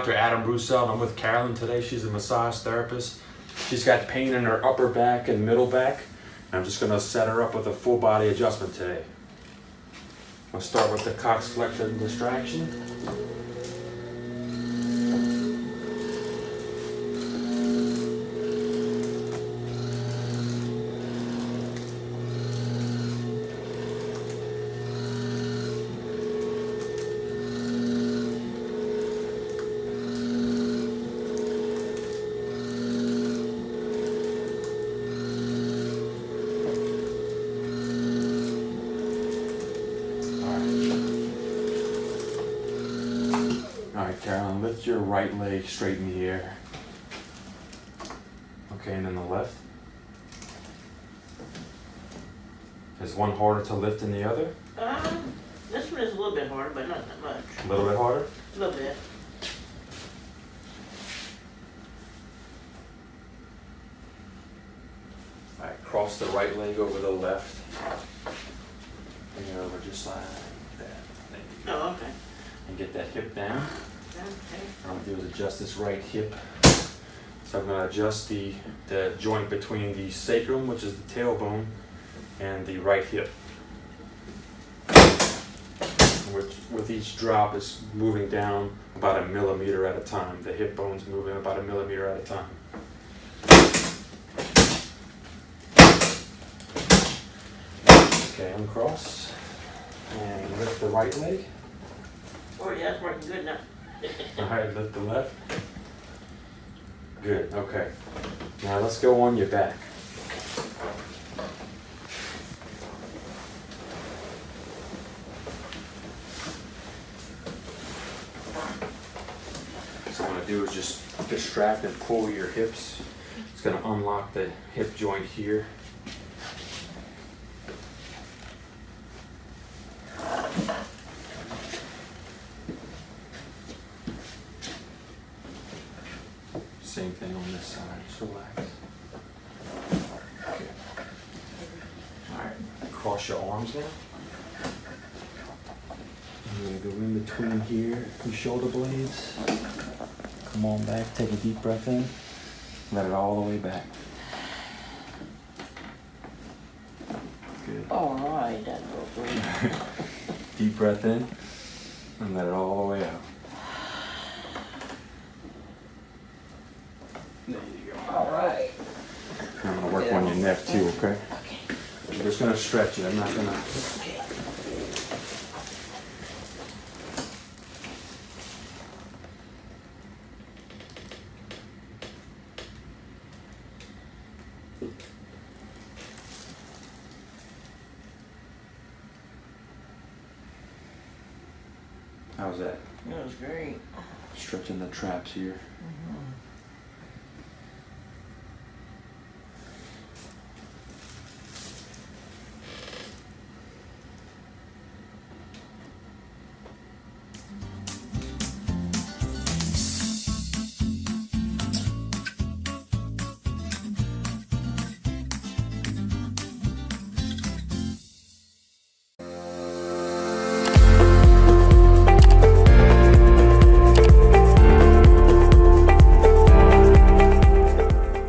Dr. Adam Broussel, and I'm with Carolyn today. She's a massage therapist. She's got pain in her upper back and middle back. I'm just going to set her up with a full body adjustment today. I'll start with the cox flexor distraction. Alright, Carolyn, lift your right leg straight in the air. Okay, and then the left. Is one harder to lift than the other? This one is a little bit harder, but not that much. A little bit harder? A little bit. Alright, cross the right leg over the left. Bring it over just like that. There you go. Oh, okay. And get that hip down. Okay. What I'm going to do is adjust this right hip. So I'm going to adjust the joint between the sacrum, which is the tailbone, and the right hip. With each drop, it's moving down about 1 millimeter at a time. The hip bone's moving about 1 millimeter at a time. Okay, uncross. And lift the right leg. Oh, yeah, it's working good now. Alright, lift the left. Good, okay. Now let's go on your back. So what I'm going to do is just distract and pull your hips. It's going to unlock the hip joint here. Same thing on this side, just relax. Okay. Alright, cross your arms now. I'm going to go in between here, your shoulder blades. Come on back, take a deep breath in. Let it all the way back. Good. All right, that felt great. Deep breath in and let it all the way out. There you go. All right. I'm going to work on your neck too, okay? Okay. I'm just going to stretch it. I'm not going to... Okay. How's that? That was great. Stretching the traps here. Mm-hmm.